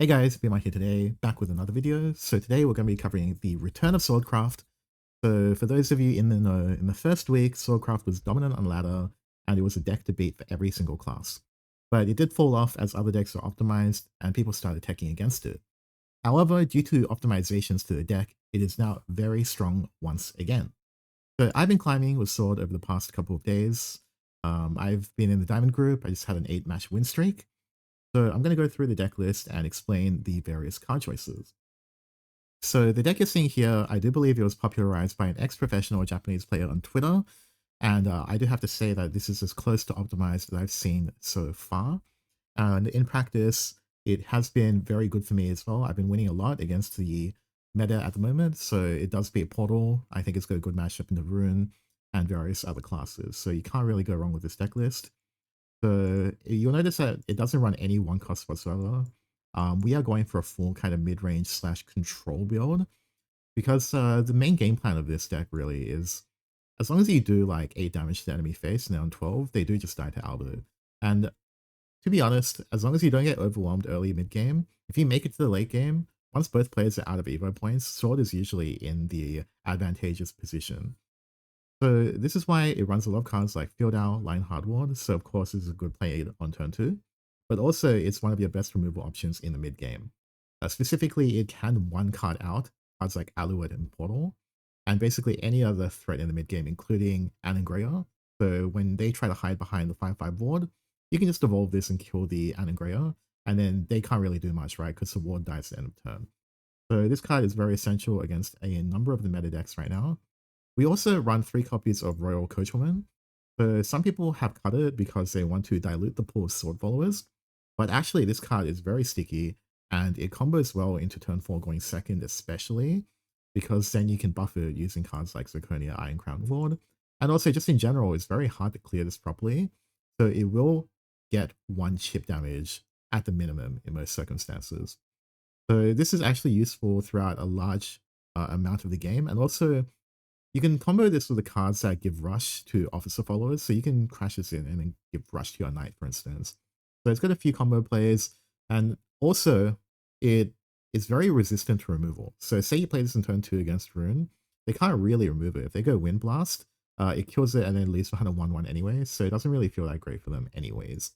Hey guys, Be Mike here today, back with another video. So today we're going to be covering the return of Swordcraft. So for those of you in the know, in the first week, Swordcraft was dominant on ladder, and it was a deck to beat for every single class. But it did fall off as other decks were optimized, and people started teching against it. However, due to optimizations to the deck, it is now very strong once again. So I've been climbing with Sword over the past couple of days. I've been in the Diamond group, I just had an 8-match win streak. So I'm going to go through the deck list and explain the various card choices. So the deck you're seeing here, I do believe it was popularized by an ex-professional Japanese player on Twitter, and I do have to say that this is as close to optimized as I've seen so far. And in practice, it has been very good for me as well. I've been winning a lot against the meta at the moment, so it does beat Portal. I think it's got a good matchup in the Rune and various other classes, so you can't really go wrong with this deck list. So you'll notice that it doesn't run any one cost whatsoever. We are going for a full kind of mid-range slash control build because the main game plan of this deck really is as long as you do like 8 damage to the enemy face and on 12, they do just die to Aldo. And to be honest, as long as you don't get overwhelmed early mid-game, if you make it to the late game, once both players are out of Evo points, Sword is usually in the advantageous position. So this is why it runs a lot of cards like Field Owl, Line Hardward, so of course this is a good play on turn 2. But also it's one of your best removal options in the mid game. Specifically, it can one card out cards like Alouette and Portal, and basically any other threat in the mid game, including Anangrea. So when they try to hide behind the 5/5 ward, you can just evolve this and kill the Anangrea, and then they can't really do much, right? Because the ward dies at the end of turn. So this card is very essential against a number of the meta decks right now. We also run 3 copies of Royal Coachwoman. So some people have cut it because they want to dilute the pool of sword followers, but actually this card is very sticky and it combos well into turn 4 going second especially, because then you can buff it using cards like Zirconia, Iron Crown Ward, and also just in general it's very hard to clear this properly, so it will get 1 chip damage at the minimum in most circumstances. So this is actually useful throughout a large amount of the game, and also you can combo this with the cards that give rush to officer followers, so you can crash this in and then give rush to your knight, for instance. So it's got a few combo plays, and also it is very resistant to removal. So say you play this in turn 2 against Rune, they can't really remove it. If they go Wind Blast, it kills it and then leaves behind a 1/1 anyway, so it doesn't really feel that great for them anyways.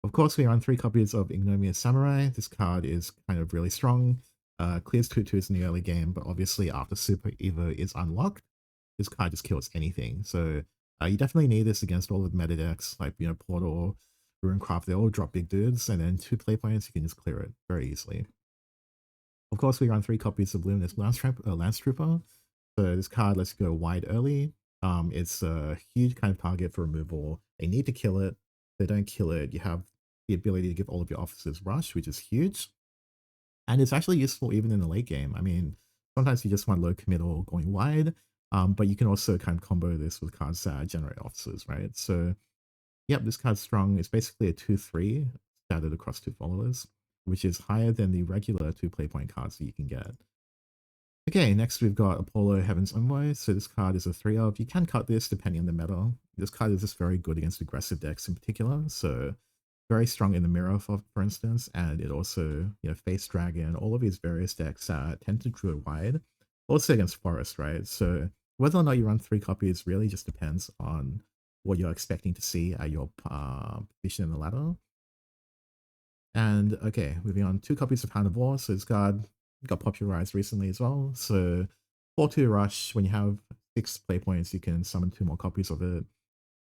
Of course, we run 3 copies of Ignominious Samurai. This card is kind of really strong. Clears 2/2s in the early game, but obviously after Super Evo is unlocked, this card just kills anything. So you definitely need this against all of the meta decks, like, you know, Portal, Runecraft, they all drop big dudes, and then 2 play points, you can just clear it very easily. Of course, we run 3 copies of Luminous Lance Trooper. So this card lets you go wide early. It's a huge kind of target for removal. They need to kill it. If they don't kill it, you have the ability to give all of your officers rush, which is huge. And it's actually useful even in the late game. I mean, sometimes you just want low committal going wide, but you can also kind of combo this with cards that generate officers, right? So, yep, this card's strong. It's basically a 2/3 scattered across 2 followers, which is higher than the regular 2 play point cards that you can get. Okay, next we've got Apollo Heaven's Envoy. So this card is a 3 of. You can cut this depending on the meta. This card is just very good against aggressive decks in particular. So very strong in the mirror, for instance, and it also, you know, face dragon, all of these various decks tend to draw wide, also against forest, right? So whether or not you run 3 copies really just depends on what you're expecting to see at your position in the ladder. And okay, moving on, 2 copies of Hound of War. So this card got popularized recently as well. So 4/2 rush, when you have 6 play points, you can summon 2 more copies of it.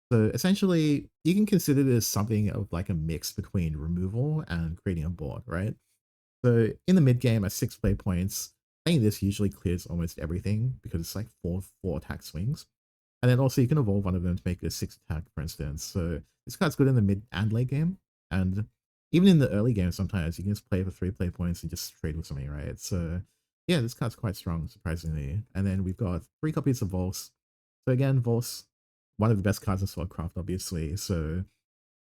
So essentially, you can consider this something of like a mix between removal and creating a board, right? So in the mid game at 6 play points, playing this usually clears almost everything because it's like four attack swings. And then also you can evolve one of them to make it a 6 attack, for instance. So this card's good in the mid and late game. And even in the early game, sometimes you can just play for 3 play points and just trade with something, right? So yeah, this card's quite strong, surprisingly. And then we've got 3 copies of Volse. So again, Volse, one of the best cards in Swordcraft, obviously. So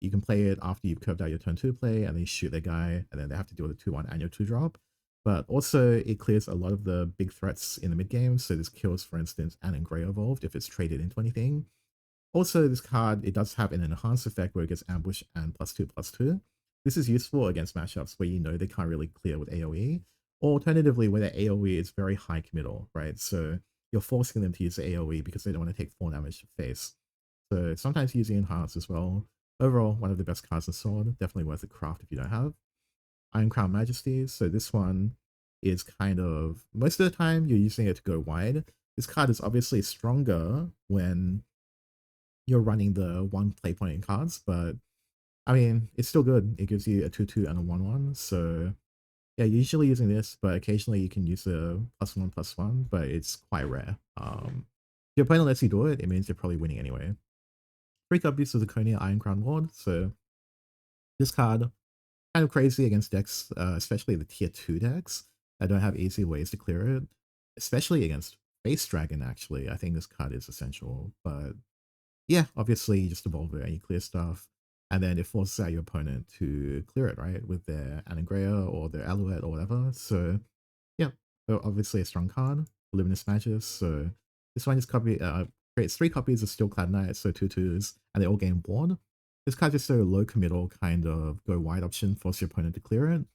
you can play it after you've curved out your turn 2 play, and then you shoot their guy, and then they have to deal with a 2/1 and your 2 drop. But also, it clears a lot of the big threats in the mid game. So this kills, for instance, Anangrea evolved if it's traded into anything. Also, this card, it does have an enhanced effect where it gets ambush and +2/+2, This is useful against matchups where you know they can't really clear with AoE, or alternatively where their AoE is very high committal, right? So you're forcing them to use the AoE because they don't want to take 4 damage to face. So sometimes using Enhance as well. Overall, one of the best cards in Sword, definitely worth a craft if you don't have. Iron Crown Majesties, so this one is kind of, most of the time you're using it to go wide. This card is obviously stronger when you're running the 1 play point in cards, but I mean, it's still good. It gives you a 2/2 and a 1/1, so yeah, you're usually using this, but occasionally you can use a +1/+1, but it's quite rare. If your opponent lets you do it, it means you're probably winning anyway. 3 copies of the Konya Iron Crown Lord, so this card, kind of crazy against decks, especially the tier 2 decks that don't have easy ways to clear it, especially against Face Dragon, actually. I think this card is essential, but yeah, obviously you just evolve it and you clear stuff, and then it forces out your opponent to clear it, right, with their Anagrea or their Alouette or whatever. So yeah, so obviously a strong card, Luminous Magus. So this one is creates 3 copies of Steelclad Knight, so 2/2s, and they all gain ward. This card is so low committal kind of go wide option, force your opponent to clear it.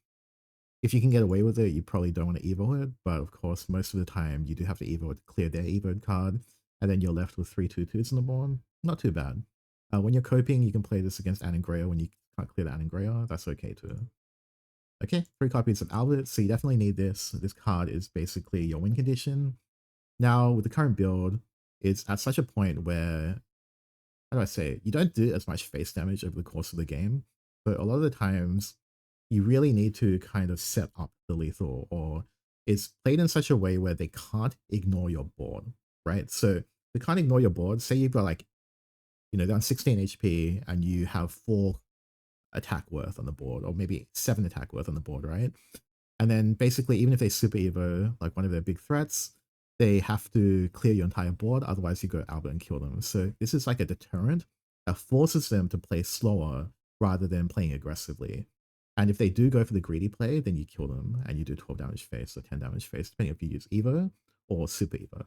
If you can get away with it, you probably don't want to evo it, but of course, most of the time you do have to evo it to clear their evoed card, and then you're left with 3 2/2s on the board. Not too bad. When you're coping, you can play this against Anangrea when you can't clear the Anangrea. That's okay too. Okay, 3 copies of Albert, so you definitely need this. This card is basically your win condition. Now, with the current build, it's at such a point where, how do I say it? You don't do as much face damage over the course of the game. So a lot of the times, you really need to kind of set up the lethal, or it's played in such a way where they can't ignore your board, right? So they can't ignore your board. Say you've got like, they're on 16 HP and you have 4 attack worth on the board, or maybe 7 attack worth on the board, right? And then basically, even if they super evo like one of their big threats, they have to clear your entire board, otherwise you go Albert and kill them. So this is like a deterrent that forces them to play slower rather than playing aggressively. And if they do go for the greedy play, then you kill them and you do 12 damage face or 10 damage face, depending if you use Evo or Super Evo.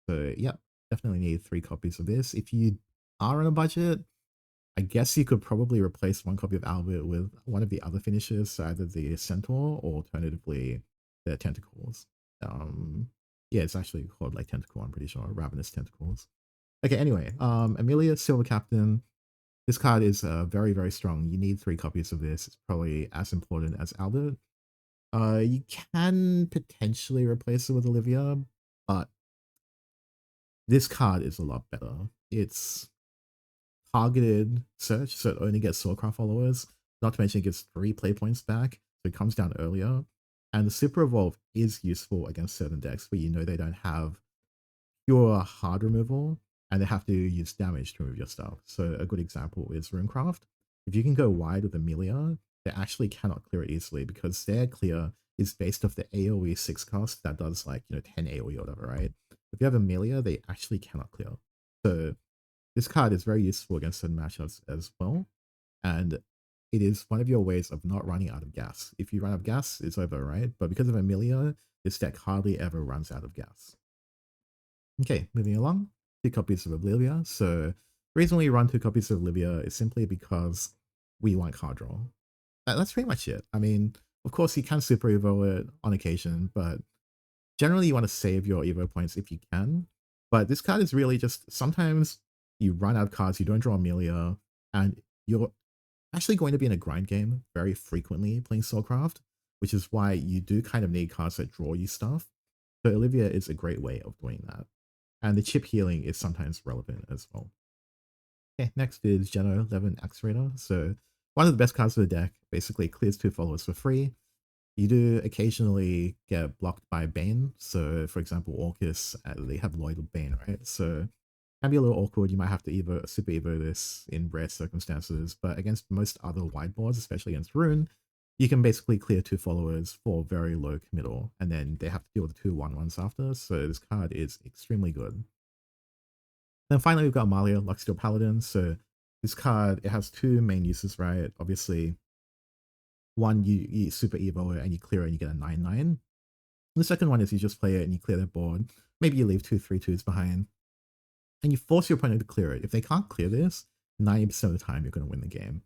So yeah, definitely need 3 copies of this. If you are on a budget, I guess you could probably replace 1 copy of Albert with one of the other finishers, so either the Centaur or alternatively the Tentacles. Yeah, it's actually called like Tentacle, I'm pretty sure. Ravenous Tentacles. Okay, anyway, Amelia Silver Captain. This card is very, very strong. You need 3 copies of this. It's probably as important as Albert. You can potentially replace it with Olivia, but this card is a lot better. It's targeted search, so it only gets Swordcraft followers. Not to mention it gives 3 play points back, so it comes down earlier. And the Super Evolve is useful against certain decks where you know they don't have pure hard removal, and they have to use damage to remove your stuff. So a good example is Runecraft. If you can go wide with Amelia, they actually cannot clear it easily because their clear is based off the AoE 6 cost that does like 10 AoE or whatever, right? If you have Amelia, they actually cannot clear. So this card is very useful against certain matchups as well, and it is one of your ways of not running out of gas. If you run out of gas, it's over, right? But because of Amelia, this deck hardly ever runs out of gas. Okay, moving along. 2 copies of Olivia. So the reason we run 2 copies of Olivia is simply because we want card draw. That's pretty much it. I mean, of course you can super evo it on occasion, but generally you want to save your evo points if you can. But this card is really just, sometimes you run out of cards, you don't draw Amelia, and you're actually going to be in a grind game very frequently playing Swordcraft, which is why you do kind of need cards that draw you stuff. So Olivia is a great way of doing that. And the chip healing is sometimes relevant as well. Okay, next is Geno 11 Accelerator. So one of the best cards of the deck, basically clears 2 followers for free. You do occasionally get blocked by Bane. So for example, Orcus, they have Lloyd Bane, right? So it can be a little awkward. You might have to super evo this in rare circumstances, but against most other wide boards, especially against Rune, you can basically clear 2 followers for very low committal, and then they have to deal with the 2 1/1s after, so this card is extremely good. Then finally we've got Amalia, Luxsteel Paladin. So this card, it has 2 main uses, right? Obviously, one, you super evo it and you clear it and you get a 9/9. The second one is you just play it and you clear their board. Maybe you leave 2 3/2s behind, and you force your opponent to clear it. If they can't clear this, 90% of the time you're going to win the game.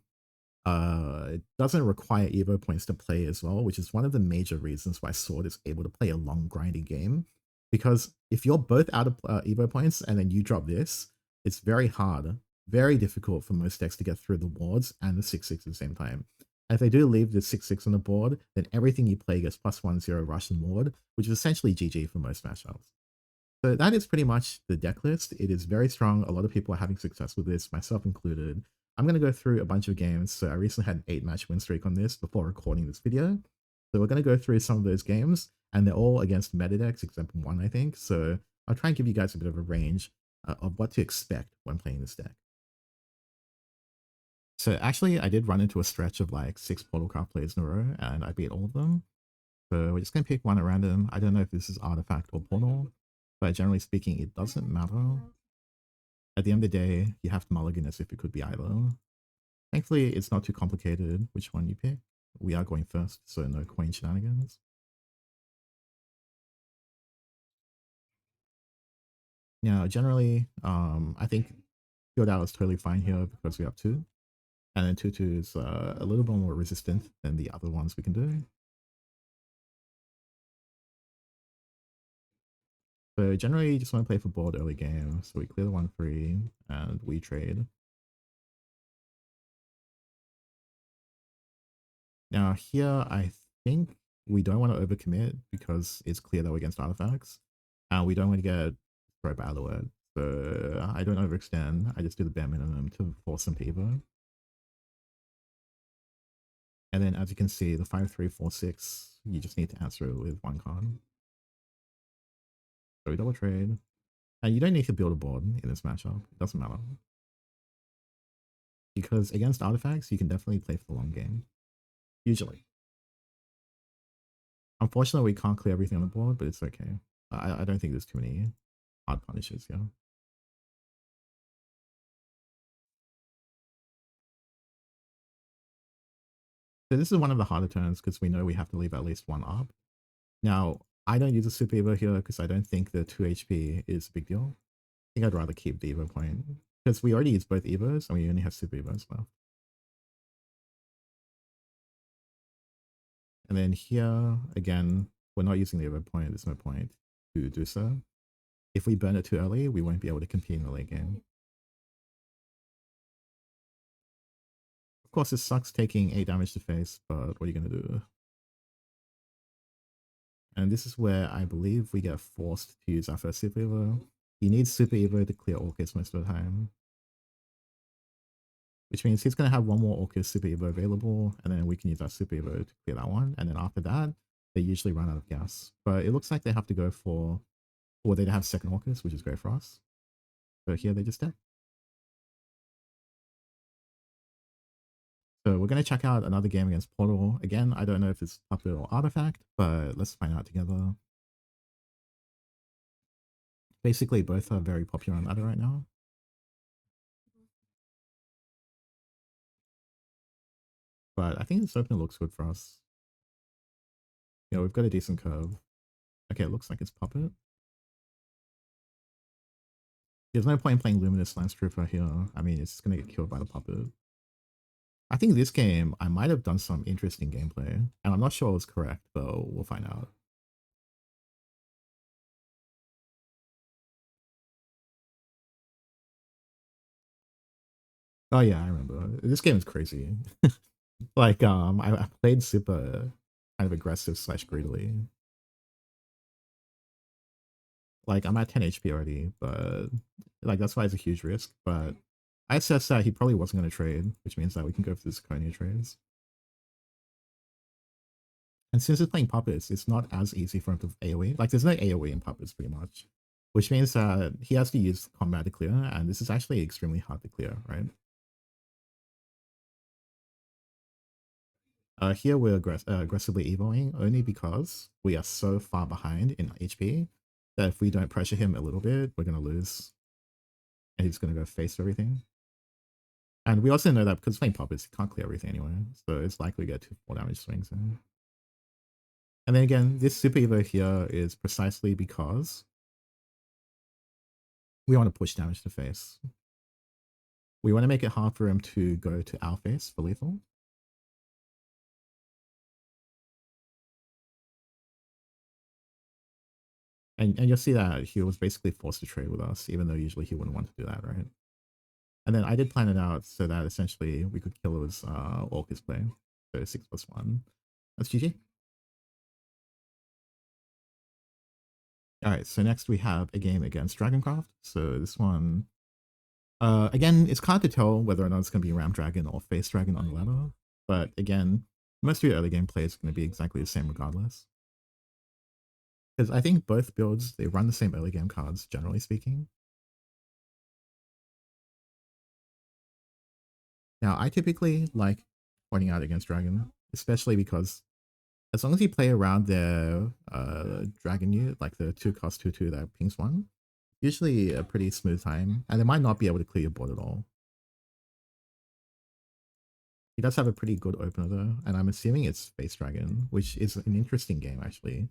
It doesn't require Evo points to play as well, which is one of the major reasons why Sword is able to play a long grinding game. Because if you're both out of Evo points and then you drop this, it's very hard, very difficult for most decks to get through the wards and the 6/6 at the same time. And if they do leave the 6/6 on the board, then everything you play gets +1/0 rush and ward, which is essentially GG for most matchups. So that is pretty much the deck list. It is very strong. A lot of people are having success with this, myself included. I'm going to go through a bunch of games. So I recently had an 8-match win streak on this before recording this video. So we're going to go through some of those games, and they're all against meta decks except one, I think. So I'll try and give you guys a bit of a range of what to expect when playing this deck. So actually, I did run into a stretch of like 6 Portalcraft plays in a row, and I beat all of them. So we're just going to pick one at random. I don't know if this is Artifact or Portal, but generally speaking, it doesn't matter. At the end of the day, you have to mulligan as if it could be either. Thankfully, it's not too complicated which one you pick. We are going first, so no coin shenanigans. Now, generally, I think Field Out is totally fine here because we have 2. And then 2/2 is a little bit more resistant than the other ones we can do. So generally, you just want to play for board early game. So we clear the 1/3 and we trade. Now here, I think we don't want to overcommit because it's clear that we're against artifacts. And we don't want to get destroyed by Alouette. So I don't overextend. I just do the bare minimum to force them to Evo. And then as you can see, the 5/3/4/6, you just need to answer it with 1 card. So we double trade. And you don't need to build a board in this matchup. It doesn't matter. Because against artifacts, you can definitely play for the long game. Usually. Unfortunately, we can't clear everything on the board, but it's okay. I don't think there's too many hard punishes here. So this is one of the harder turns because we know we have to leave at least 1 up. Now, I don't use a super Evo here because I don't think the 2 HP is a big deal. I think I'd rather keep the Evo point because we already used both Evos and we only have super Evos left. And then here, again, we're not using the Evo point. There's no point to do so. If we burn it too early, we won't be able to compete in the late game. Of course, it sucks taking 8 damage to face, but what are you going to do? And this is where I believe we get forced to use our first Super Evo. He needs Super Evo to clear Orcus most of the time. Which means he's going to have 1 more Orcus Super Evo available, and then we can use our Super Evo to clear that one. And then after that, they usually run out of gas. But it looks like they have to go for, or they have second Orcus, which is great for us. So here they just dead. So we're going to check out another game against Portal. Again, I don't know if it's Puppet or Artifact, but let's find out together. Basically, both are very popular on ladder right now. But I think this opener looks good for us. Yeah, we've got a decent curve. Okay, it looks like it's Puppet. There's no point in playing Luminous Lance Trooper here. I mean, it's going to get killed by the Puppet. I think this game, I might have done some interesting gameplay. And I'm not sure it was correct, but we'll find out. Oh yeah, I remember. This game is crazy. Like, I played super kind of aggressive / greedily. Like, I'm at 10 HP already, but like that's why it's a huge risk. But I assessed that he probably wasn't going to trade, which means that we can go for the Zirconia trades. And since it's playing Puppets, it's not as easy for him to AoE. Like, there's no AoE in Puppets, pretty much. Which means that he has to use combat to clear, and this is actually extremely hard to clear, right? Here we're aggressively evoing only because we are so far behind in HP that if we don't pressure him a little bit, we're going to lose. And he's going to go face everything. And we also know that because playing Puppets, he can't clear everything anyway. So it's likely to get 2 damage swings in. And then again, this Super Evo here is precisely because we want to push damage to face. We want to make it hard for him to go to our face for lethal. And you'll see that he was basically forced to trade with us, even though usually he wouldn't want to do that, right? And then I did plan it out so that essentially we could kill his Orcus play. So 6+1. That's GG. Alright, so next we have a game against Dragoncraft. So this one, again, it's hard to tell whether or not it's going to be Ram Dragon or Face Dragon on the ladder. But again, most of your early game play is going to be exactly the same regardless. Because I think both builds, they run the same early game cards, generally speaking. Now, I typically like pointing out against Dragon, especially because as long as you play around their Dragon unit, like the 2-cost 2/2 that pings 1, usually a pretty smooth time, and they might not be able to clear your board at all. He does have a pretty good opener though, and I'm assuming it's Face Dragon, which is an interesting game actually.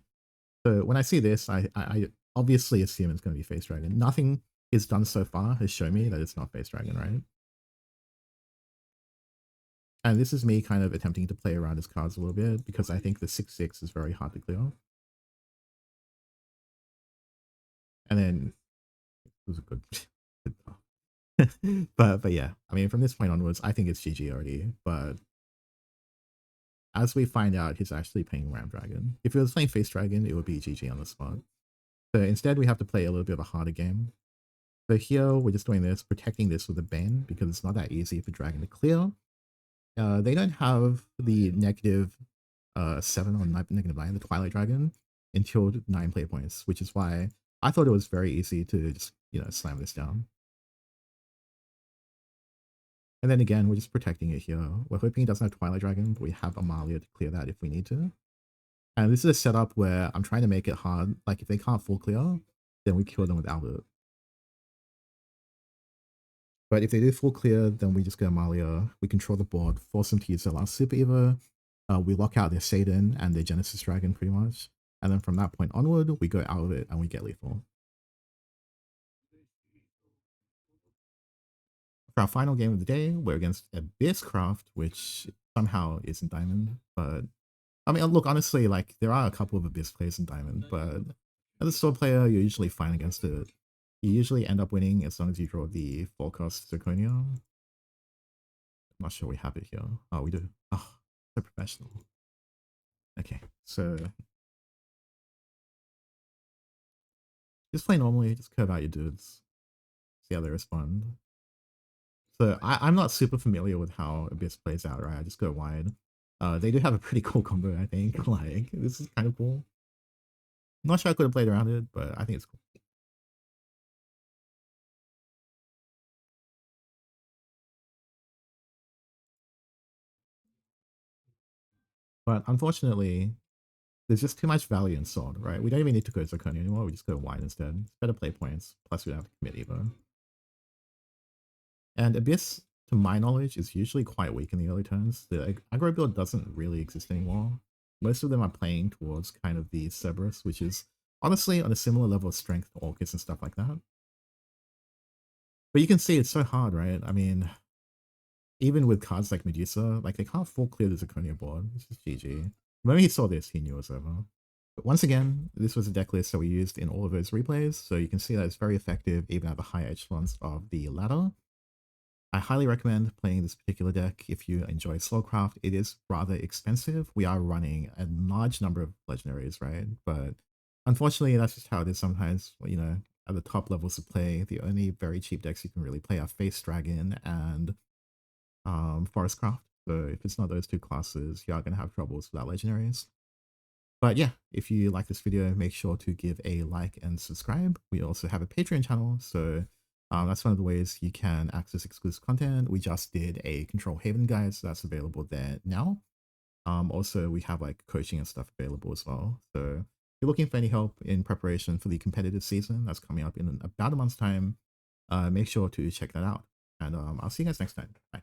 So when I see this, I obviously assume it's going to be Face Dragon. Nothing is done so far has shown me that it's not Face Dragon, right? And this is me kind of attempting to play around his cards a little bit, because I think the 6/6 is very hard to clear. And then it was a good, but yeah, I mean, from this point onwards, I think it's GG already. But as we find out, he's actually playing Ram Dragon. If he was playing Face Dragon, it would be GG on the spot. So instead, we have to play a little bit of a harder game. So here, we're just doing this, protecting this with a Bane, because it's not that easy for Dragon to clear. They don't have the negative 7 or negative 9, the Twilight Dragon, until 9 play points, which is why I thought it was very easy to just, slam this down. And then again, we're just protecting it here. We're hoping it doesn't have Twilight Dragon, but we have Amalia to clear that if we need to. And this is a setup where I'm trying to make it hard. Like, if they can't full clear, then we kill them with Albert. But if they do full clear, then we just go Amalia, we control the board, force them to use their last Super Evo, we lock out their Satan and their Genesis Dragon pretty much. And then from that point onward, we go out of it and we get lethal. For our final game of the day, we're against Abysscraft, which somehow isn't Diamond. But I mean, look, honestly, like, there are a couple of Abyss players in Diamond, but as a sword player, you're usually fine against it. You usually end up winning as long as you draw the 4-cost Zirconia. I'm not sure we have it here. Oh, we do. Oh, so professional. Okay, so just play normally, just curve out your dudes. See how they respond. So I'm not super familiar with how Abyss plays out, right? I just go wide. They do have a pretty cool combo, I think. Like, this is kind of cool. I'm not sure I could have played around it, but I think it's cool. But unfortunately, there's just too much value in Sword, right? We don't even need to go Zirconia anymore, we just go wide instead. It's better play points, plus we don't have to commit either. And Abyss, to my knowledge, is usually quite weak in the early turns. The aggro build doesn't really exist anymore. Most of them are playing towards kind of the Cerberus, which is honestly on a similar level of strength to Orcus and stuff like that. But you can see it's so hard, right? I mean, even with cards like Medusa, like, they can't full clear the Zirconia board. It's just GG. When he saw this, he knew it was over. But once again, this was a deck list that we used in all of those replays, so you can see that it's very effective even at the high echelons of the ladder. I highly recommend playing this particular deck if you enjoy Swordcraft. It is rather expensive. We are running a large number of legendaries, right? But unfortunately, that's just how it is sometimes. At the top levels of play, the only very cheap decks you can really play are Face Dragon and Forestcraft. So if it's not those two classes, you are going to have troubles without legendaries. But yeah, if you like this video, make sure to give a like and subscribe. We also have a Patreon channel, so that's one of the ways you can access exclusive content. We just did a Control Haven guide, so that's available there now. Also, we have like coaching and stuff available as well. So if you're looking for any help in preparation for the competitive season that's coming up in about a month's time, make sure to check that out. And I'll see you guys next time. Bye.